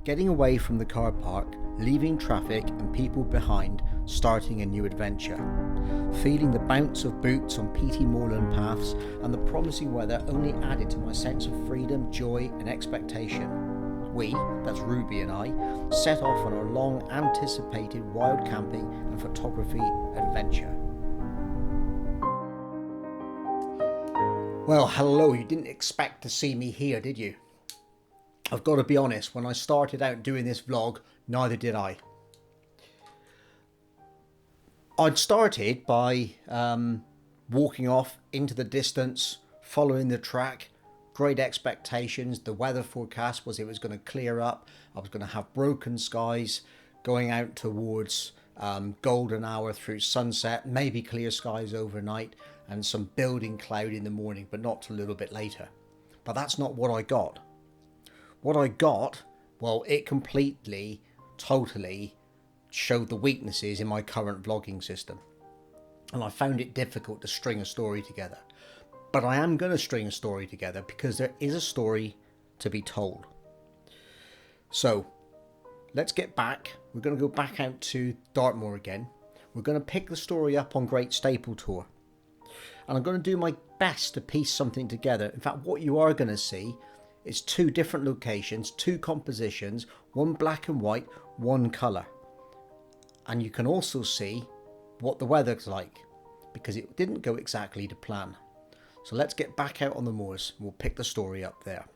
Getting away from the car park, leaving traffic and people behind, starting a new adventure. Feeling the bounce of boots on peaty moorland paths and the promising weather only added to my sense of freedom, joy and expectation. We, that's Ruby and I, set off on our long anticipated wild camping and photography adventure. Well, hello, you didn't expect to see me here, did you? I've got to be honest, when I started out doing this vlog, neither did I. I'd started by walking off into the distance, following the track, great expectations. The weather forecast was it was going to clear up. I was going to have broken skies going out towards golden hour through sunset, maybe clear skies overnight and some building cloud in the morning, but not till a little bit later. But that's not what I got. What I got, well, it completely, totally showed the weaknesses in my current vlogging system. And I found it difficult to string a story together. But I am going to string a story together because there is a story to be told. So, let's get back. We're going to go back out to Northmore again. We're going to pick the story up on Great Staple Tour. And I'm going to do my best to piece something together. In fact, what you are going to see is two different locations, two compositions, one black and white, one colour. And you can also see what the weather's like, because it didn't go exactly to plan. So let's get back out on the moors and we'll pick the story up there.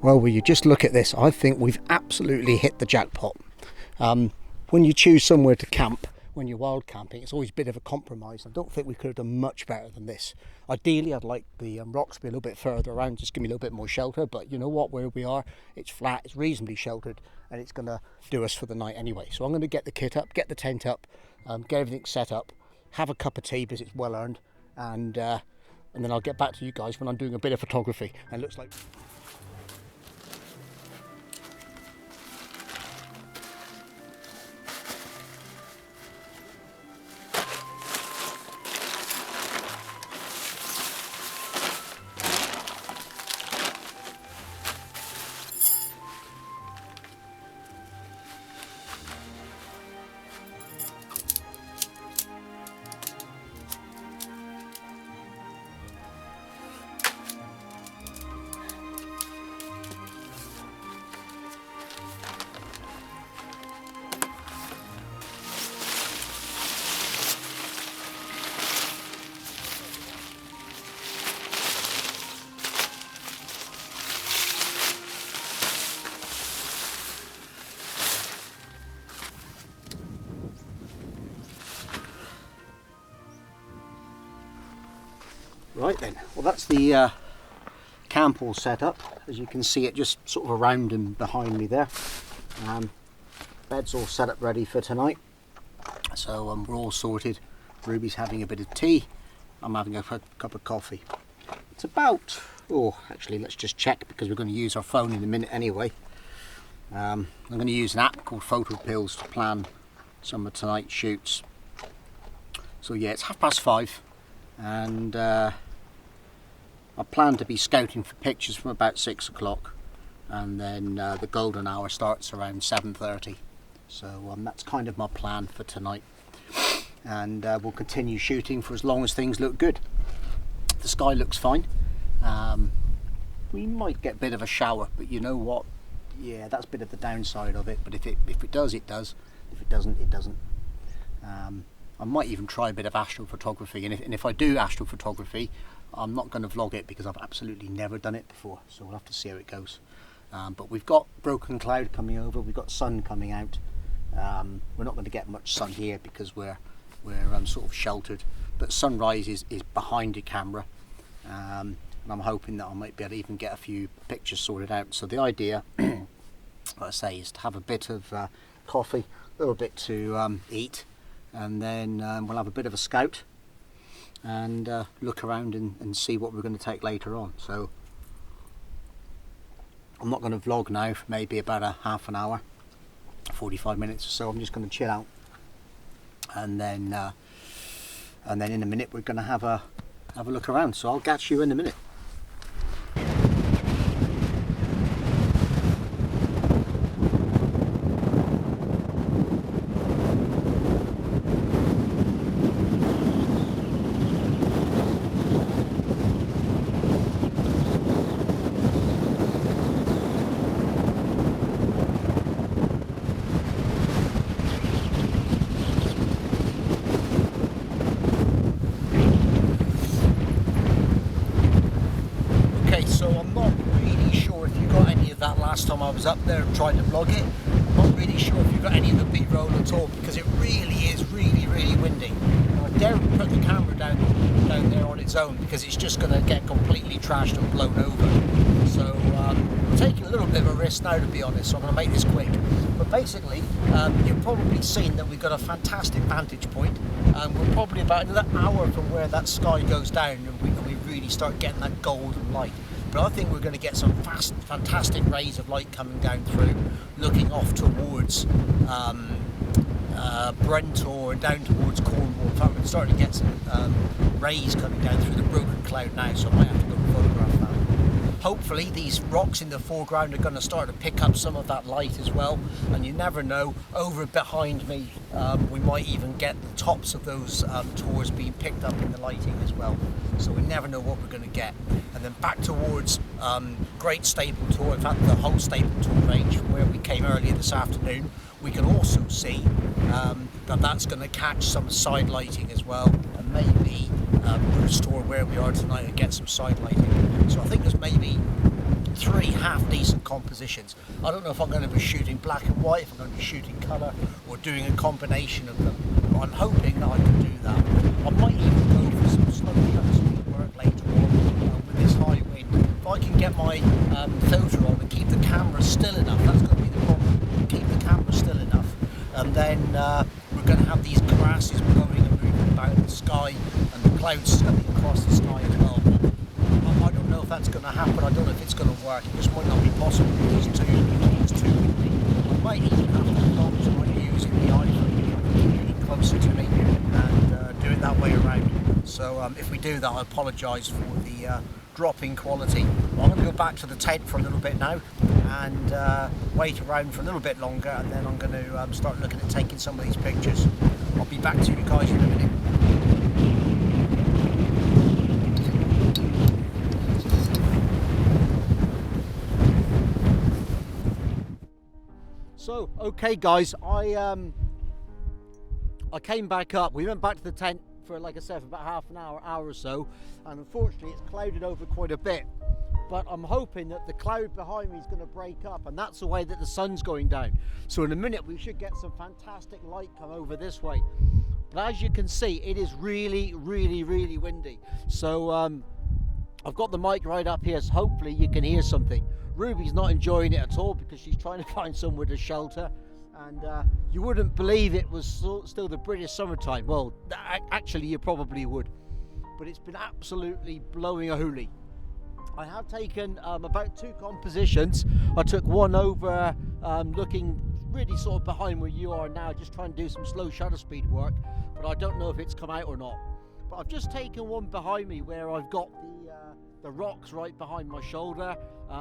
Well, will you just look at this? I think we've absolutely hit the jackpot. When you choose somewhere to camp, when you're wild camping, it's always a bit of a compromise. I don't think we could have done much better than this. Ideally, I'd like the rocks to be a little bit further around, just give me a little bit more shelter. But you know what, where we are, it's flat, it's reasonably sheltered, and it's going to do us for the night anyway. So I'm going to get the kit up, get the tent up, get everything set up, have a cup of tea because it's well earned, and then I'll get back to you guys when I'm doing a bit of photography. And it looks like... Right then, well that's the camp all set up. As you can see, it just sort of around and behind me there. Bed's all set up ready for tonight. So we're all sorted. Ruby's having a bit of tea. I'm having a cup of coffee. It's about, actually let's just check because we're going to use our phone in a minute anyway. I'm going to use an app called Photo Pills to plan some of tonight's shoots. So yeah, it's 5:30 and I plan to be scouting for pictures from about 6 o'clock, and then the golden hour starts around 7:30. So that's kind of my plan for tonight, and we'll continue shooting for as long as things look good. The sky looks fine. We might get a bit of a shower, but you know what? Yeah, that's a bit of the downside of it. But if it does, it does. If it doesn't, it doesn't. I might even try a bit of astrophotography, and if I do astrophotography, I'm not going to vlog it because I've absolutely never done it before, so we'll have to see how it goes. But we've got broken cloud coming over, we've got sun coming out. We're not going to get much sun here because we're sort of sheltered, but sunrise is behind the camera, and I'm hoping that I might be able to even get a few pictures sorted out. So the idea, like I say, is to have a bit of coffee, a little bit to eat, and then we'll have a bit of a scout, and look around and see what we're going to take later on. So I'm not going to vlog now for maybe about a half an hour, 45 minutes or so. I'm just going to chill out, and then in a minute we're going to have a look around. So I'll catch you in a minute. Last time I was up there and tried to vlog it, I'm not really sure if you've got any of the B-roll at all, because it really is really windy. I daren't put the camera down there on its own, because it's just going to get completely trashed and blown over. So I'm taking a little bit of a risk now, to be honest, so I'm going to make this quick. But basically, you've probably seen that we've got a fantastic vantage point. We're probably about another hour from where that sky goes down, and we really start getting that golden light. But I think we're going to get some fantastic rays of light coming down through, looking off towards Brent or down towards Cornwall. In fact, we're starting to get some rays coming down through the broken cloud now, so I might have to go and photograph that. Hopefully these rocks in the foreground are going to start to pick up some of that light as well, and you never know, over behind me we might even get the tops of those tors being picked up in the lighting as well, so we never know what we're going to get. And then back towards Great Staple Tor, in fact the whole Staple Tor range from where we came earlier this afternoon, we can also see that's going to catch some side lighting as well, and maybe Bruce Tor where we are tonight and get some side lighting. So I think there's maybe 3 half decent compositions. I don't know if I'm going to be shooting black and white, if I'm going to be shooting colour, or doing a combination of them. But I'm hoping that I can do that. I might even go for some slow shutter speed work later on with this high wind. If I can get my filter on and keep the camera still enough, that's going to be the problem. Keep the camera still enough, and then we're going to have these grasses blowing and moving about in the sky, and the clouds coming across the sky as well. I don't know if that's going to happen. I don't know if it's going to work. It just might not be possible because it's too windy. I might even have to adopt my using the iPhone, keep it closer to me, and do it that way around. So if we do that, I apologise for the dropping quality. I'm going to go back to the tent for a little bit now and wait around for a little bit longer, and then I'm going to start looking at taking some of these pictures. I'll be back to you guys in a minute. So, okay guys, I came back up. We went back to the tent for, like I said, for about half an hour or so, and unfortunately it's clouded over quite a bit. But I'm hoping that the cloud behind me is going to break up, and that's the way that the sun's going down. So in a minute we should get some fantastic light come over this way. But as you can see, it is really windy. So I've got the mic right up here, so hopefully you can hear something. Ruby's not enjoying it at all because she's trying to find somewhere to shelter, and you wouldn't believe it was still the British summertime. Well, actually you probably would, but it's been absolutely blowing a hoolie. I have taken about 2 compositions. I took one over looking really sort of behind where you are now, just trying to do some slow shutter speed work, but I don't know if it's come out or not. But I've just taken one behind me where I've got the rocks right behind my shoulder,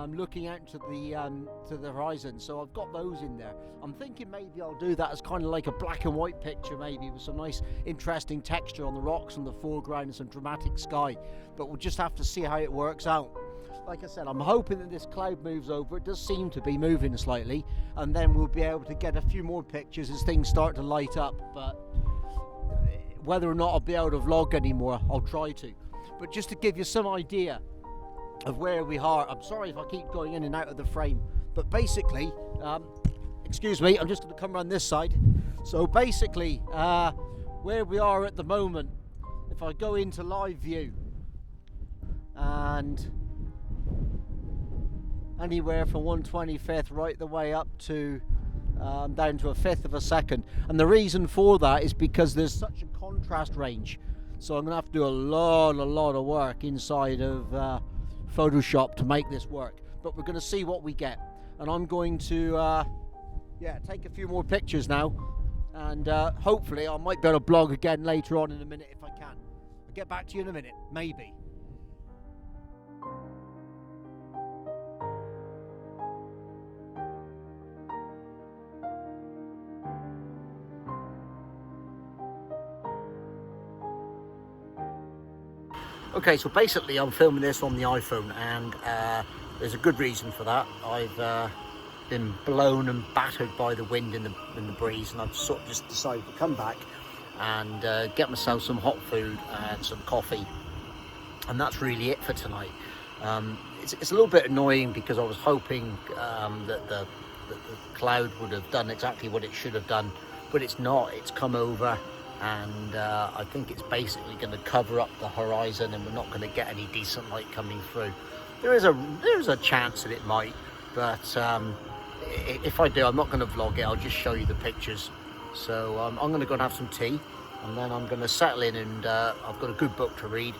looking out to the horizon. So I've got those in there. I'm thinking maybe I'll do that as kind of like a black and white picture, maybe with some nice interesting texture on the rocks in the foreground and some dramatic sky. But we'll just have to see how it works out. Like I said, I'm hoping that this cloud moves over. It does seem to be moving slightly, and then we'll be able to get a few more pictures as things start to light up. But whether or not I'll be able to vlog anymore, I'll try to. But just to give you some idea of where we are, I'm sorry if I keep going in and out of the frame, but basically, excuse me, I'm just going to come around this side. So basically, where we are at the moment, if I go into live view, and anywhere from 1/25th right the way up to down to 1/5 of a second, and the reason for that is because there's such a contrast range. So I'm gonna have to do a lot of work inside of Photoshop to make this work, but we're gonna see what we get. And I'm going to yeah, take a few more pictures now, and hopefully I might be able to blog again later on in a minute if I can. I'll get back to you in a minute, maybe. Okay, so basically I'm filming this on the iPhone, and there's a good reason for that. I've been blown and battered by the wind and the breeze, and I've sort of just decided to come back and get myself some hot food and some coffee, and that's really it for tonight. It's a little bit annoying because I was hoping that the cloud would have done exactly what it should have done, but it's not. It's come over, and I think it's basically going to cover up the horizon, and we're not going to get any decent light coming through. There's a chance that it might, but if I do, I'm not going to vlog it. I'll just show you the pictures. So I'm going to go and have some tea, and then I'm going to settle in, and I've got a good book to read,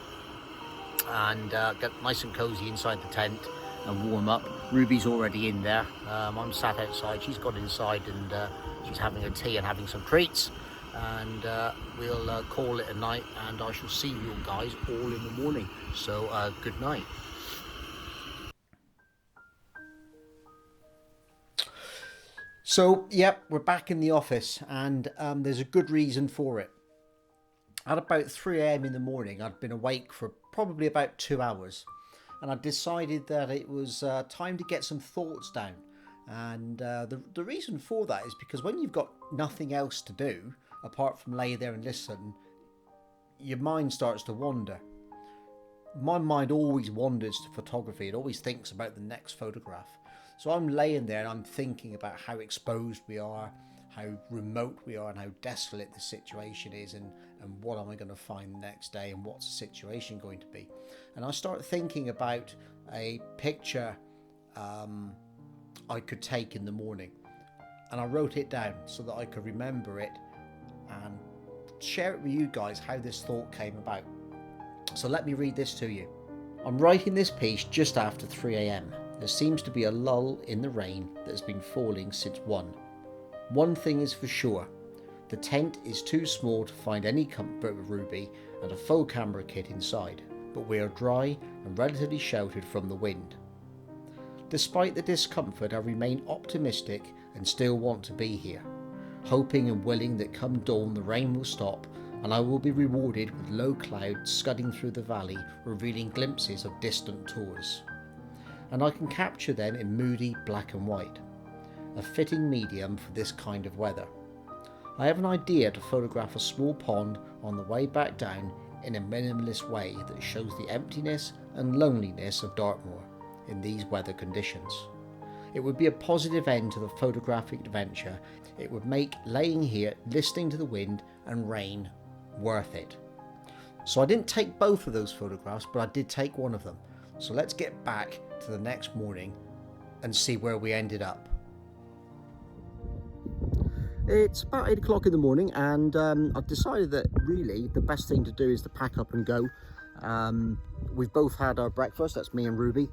and get nice and cozy inside the tent and warm up. Ruby's already in there. I'm sat outside. She's got inside, and she's having a tea and having some treats. And we'll call it a night, and I shall see you guys all in the morning. So good night. So yep, we're back in the office, and there's a good reason for it. At about 3 a.m. in the morning, I'd been awake for probably about 2 hours, and I decided that it was time to get some thoughts down. And the reason for that is because when you've got nothing else to do apart from lay there and listen, your mind starts to wander. My mind always wanders to photography. It always thinks about the next photograph. So I'm laying there and I'm thinking about how exposed we are, how remote we are, and how desolate the situation is, and what am I going to find the next day, and what's the situation going to be. And I start thinking about a picture I could take in the morning, and I wrote it down so that I could remember it and share it with you guys how this thought came about. So let me read this to you. I'm writing this piece just after 3 a.m. There seems to be a lull in the rain that has been falling since 1. One thing is for sure, the tent is too small to find any comfort with Ruby and a full camera kit inside, but we are dry and relatively sheltered from the wind. Despite the discomfort, I remain optimistic and still want to be here, hoping and willing that come dawn the rain will stop and I will be rewarded with low clouds scudding through the valley, revealing glimpses of distant tors. And I can capture them in moody black and white, a fitting medium for this kind of weather. I have an idea to photograph a small pond on the way back down in a minimalist way that shows the emptiness and loneliness of Dartmoor in these weather conditions. It would be a positive end to the photographic adventure. It would make laying here, listening to the wind and rain, worth it. So I didn't take both of those photographs, but I did take one of them. So let's get back to the next morning and see where we ended up. It's about 8 o'clock in the morning, and I've decided that really the best thing to do is to pack up and go. We've both had our breakfast, that's me and Ruby.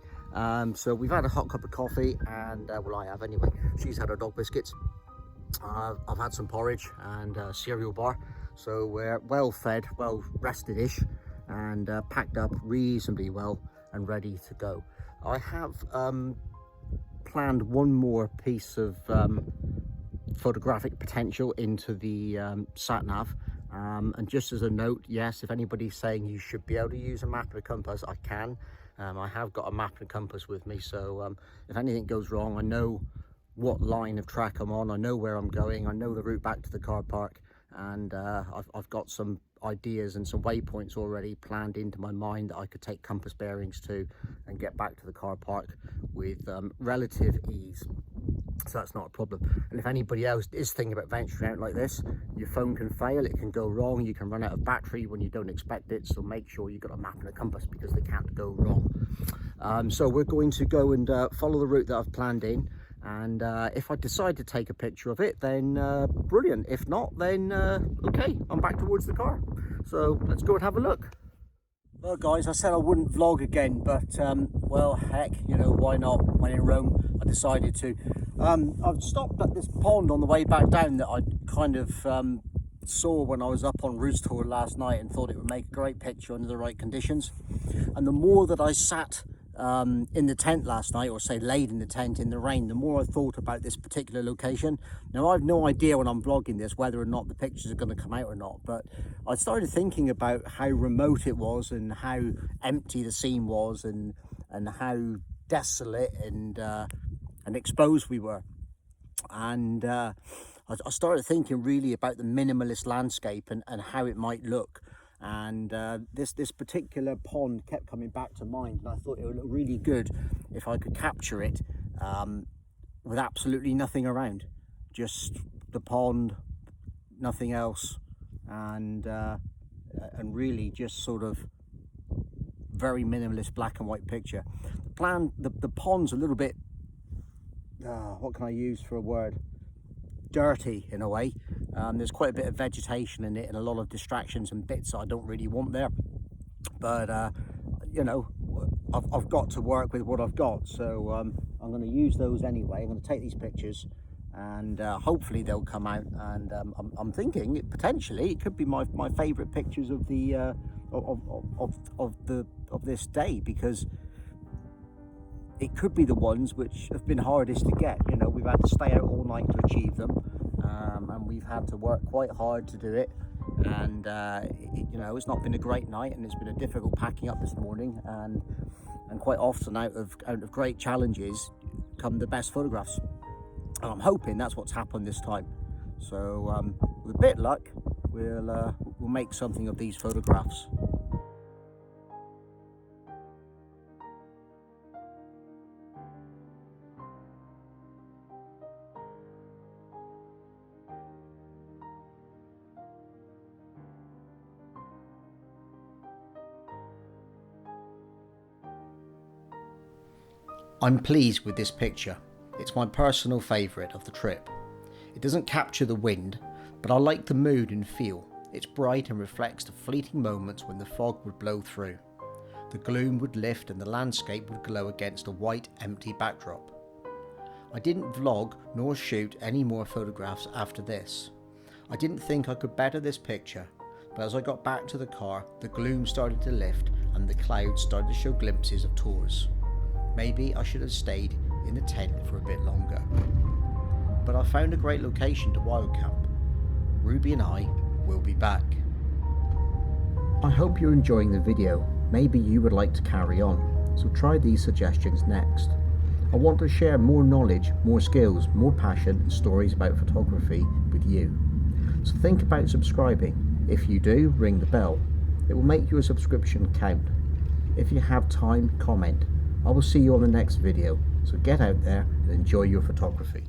So we've had a hot cup of coffee, and well, I have anyway. She's had her dog biscuits. I've had some porridge and a cereal bar. So we're well fed, well rested-ish, and packed up reasonably well and ready to go. I have planned one more piece of photographic potential into the sat-nav. And just as a note, yes, if anybody's saying you should be able to use a map and a compass, I can. I have got a map and compass with me, so if anything goes wrong, I know what line of track I'm on, I know where I'm going, I know the route back to the car park, and I've got some ideas and some waypoints already planned into my mind that I could take compass bearings to and get back to the car park with relative ease. So that's not a problem. And if anybody else is thinking about venturing out like this, your phone can fail, it can go wrong, you can run out of battery when you don't expect it, so make sure you've got a map and a compass because they can't go wrong. So we're going to go and follow the route that I've planned in, and if I decide to take a picture of it, then brilliant. If not, then okay, I'm back towards the car. So let's go and have a look. Well guys, I said I wouldn't vlog again, but well, heck, you know, why not? When in Rome, I decided to. I've stopped at this pond on the way back down that I kind of saw when I was up on Roost Tour last night and thought it would make a great picture under the right conditions. And the more that I sat in the tent last night, or say laid in the tent in the rain, the more I thought about this particular location. Now I've no idea when I'm vlogging this whether or not the pictures are going to come out or not, but I started thinking about how remote it was and how empty the scene was, and how desolate and exposed we were. And I started thinking really about the minimalist landscape and how it might look. And this particular pond kept coming back to mind, and I thought it would look really good if I could capture it with absolutely nothing around, just the pond, nothing else, and really just sort of very minimalist black and white picture. The pond's a little bit what can I use for a word? Dirty in a way. There's quite a bit of vegetation in it and a lot of distractions and bits I don't really want there, but you know, I've got to work with what I've got, so I'm going to use those anyway. I'm going to take these pictures and hopefully they'll come out, and I'm thinking potentially it could be my favorite pictures of the of this day, because it could be the ones which have been hardest to get. You know, we've had to stay out all night to achieve them, and we've had to work quite hard to do it. And you know, it's not been a great night, and it's been a difficult packing up this morning. And quite often, out of great challenges, come the best photographs. And I'm hoping that's what's happened this time. So with a bit of luck, we'll make something of these photographs. I'm pleased with this picture. It's my personal favourite of the trip. It doesn't capture the wind, but I like the mood and feel. It's bright and reflects the fleeting moments when the fog would blow through. The gloom would lift and the landscape would glow against a white, empty backdrop. I didn't vlog nor shoot any more photographs after this. I didn't think I could better this picture, but as I got back to the car, the gloom started to lift and the clouds started to show glimpses of tours. Maybe I should have stayed in the tent for a bit longer. But I found a great location to Wildcamp. Ruby and I will be back. I hope you're enjoying the video. Maybe you would like to carry on, so try these suggestions next. I want to share more knowledge, more skills, more passion and stories about photography with you. So think about subscribing. If you do, ring the bell. It will make your subscription count. If you have time, comment. I will see you on the next video, so get out there and enjoy your photography.